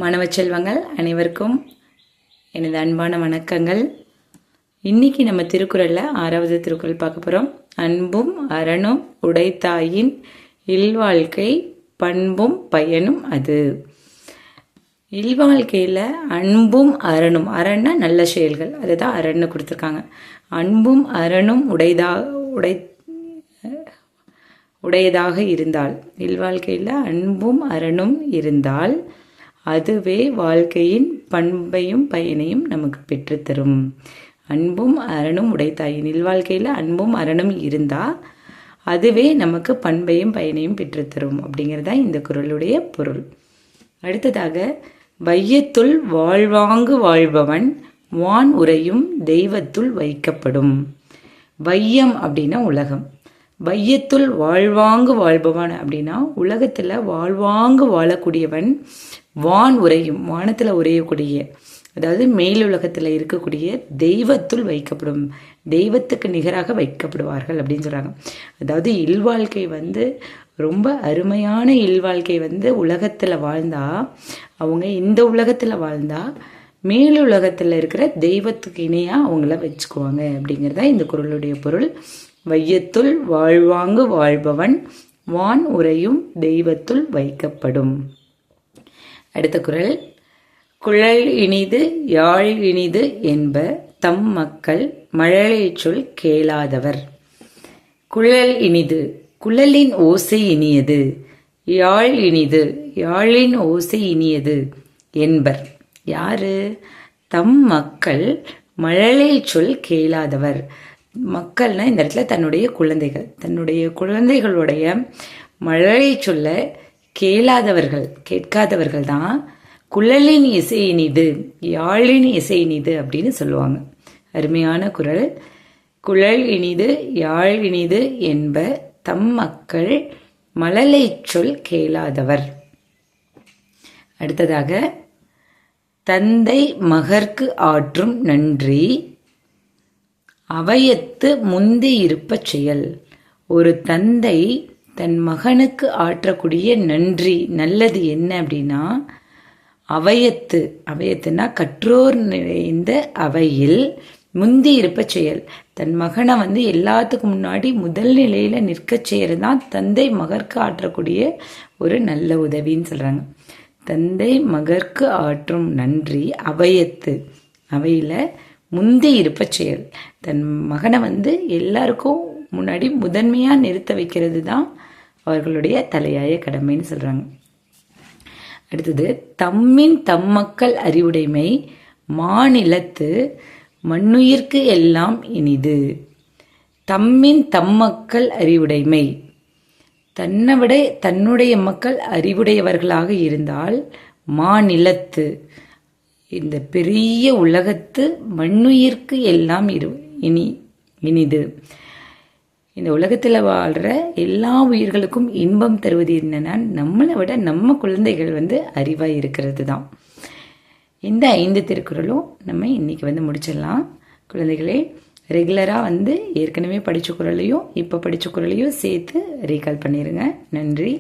மாணவ செல்வங்கள் அனைவருக்கும் எனது அன்பான வணக்கங்கள். இன்னைக்கு நம்ம திருக்குறள்ல 6வது திருக்குறள் பார்க்க போறோம். அன்பும் அறனும் உடைத்தாயின் இல்வாழ்க்கை பண்பும் பயனும் அது. இல்வாழ்க்கையில அன்பும் அறனும், அறன்னா நல்ல செயல்கள், அதுதான் அறன்னு கொடுத்துருக்காங்க. அன்பும் அறனும் உடையதாக இருந்தால், இல்வாழ்க்கையில் அன்பும் அறனும் இருந்தால் அதுவே வாழ்க்கையின் பண்பையும் பயனையும் நமக்கு பெற்றுத்தரும். அன்பும் அறனும் உடைத்தாயின், இல்வாழ்க்கையில் அன்பும் அறனும் இருந்தால் அதுவே நமக்கு பண்பையும் பயனையும் பெற்றுத்தரும் அப்படிங்கிறதா இந்த குறளுடைய பொருள். அடுத்ததாக, வையத்துள் வாழ்வாங்கு வாழ்பவன் வான் உரையும் தெய்வத்துள் வைக்கப்படும். வையம் அப்படின்னா உலகம். வையத்துள் வாழ்வாங்கு வாழ்பவன் அப்படின்னா உலகத்தில் வாழ்வாங்கு வாழக்கூடியவன். வான் உரையும், வானத்தில் உரையக்கூடிய, அதாவது மேலுலகத்தில் இருக்கக்கூடிய தெய்வத்துள் வைக்கப்படும், தெய்வத்துக்கு நிகராக வைக்கப்படுவார்கள் அப்படின்னு சொல்கிறாங்க. அதாவது இல்வாழ்க்கை ரொம்ப அருமையான இல்வாழ்க்கை உலகத்தில் வாழ்ந்தா, அவங்க இந்த உலகத்தில் வாழ்ந்தா மேலுலகத்தில் இருக்கிற தெய்வத்துக்கு இணையாக அவங்கள வச்சுக்குவாங்க அப்படிங்கிறதா இந்த குறளுடைய பொருள். வையத்துள் வாழ்வாங்கு வாழ்பவன் வான் உரையும் தெய்வத்துள் வைக்கப்படும். அடுத்த குறள், குழல் இனிது யாழ் இனிது என்ப தம் மக்கள் மழலை சொல் கேளாதவர். குழல் இனிது, குழலின் ஓசை இனியது. யாழ் இனிது, யாழின் ஓசை இனியது என்பர். யாரு? தம் மக்கள் மழலை சொல் கேளாதவர். மக்கள்னா இந்த இடத்துல தன்னுடைய குழந்தைகள், தன்னுடைய குழந்தைகளுடைய மழலை சொல்ல கேளாதவர்கள், கேட்காதவர்கள் தான் குழலின் இசை இனிது யாழின் இசை இனிது அப்படின்னு சொல்லுவாங்க. அருமையான குறள். குழல் இனிது யாழ் இனிது என்ப தம் மக்கள் மழலை சொல் கேளாதவர். அடுத்ததாக, தந்தை மகற்கு ஆற்றும் நன்றி அவையத்து முந்தி இருப்ப செயல். ஒரு தந்தை தன் மகனுக்கு ஆற்றக்கூடிய நன்றி, நல்லது என்ன அப்படின்னா, அவையத்து, அவையத்துனா கற்றோர் நிறைந்த அவையில் முந்தி இருப்ப செயல். தன் மகனை எல்லாத்துக்கும் முன்னாடி முதல் நிலையில நிற்க செய்யறதுதான் தந்தை மகற்கு ஆற்றக்கூடிய ஒரு நல்ல உதவின்னு சொல்றாங்க. தந்தை மகற்கு ஆற்றும் நன்றி அவையத்து, அவையில முந்தி இருப்ப செயல். தன் மகனை எல்லாருக்கும் முன்னாடி முதன்மையா நிறுத்த வைக்கிறது தான் அவர்களுடைய தலையாய கடமைன்னு சொல்றாங்க. அடுத்தது, தம்மின் தம்மக்கள் அறிவுடைமை மாநிலத்து மண்ணுயிர்க்கு எல்லாம் இனிது. தம்மின் தம்மக்கள் அறிவுடைமை, தன்னுடைய மக்கள் அறிவுடையவர்களாக இருந்தால் மாநிலத்து, இந்த பெரிய உலகத்து மண்ணுயிர்க்கு எல்லாம் இனிது. இந்த உலகத்தில் வாழ்கிற எல்லா உயிர்களுக்கும் இன்பம் தருவது என்னன்னா, நம்மளை விட நம்ம குழந்தைகள் அறிவாக இருக்கிறது தான். இந்த 5 திருக்குறளும் நம்ம இன்னைக்கு முடிச்சிடலாம். குழந்தைகளே, ரெகுலராக ஏற்கனவே படித்த குறளையும் இப்போ படித்த குறளையும் சேர்த்து ரீகால் பண்ணிடுங்க. நன்றி.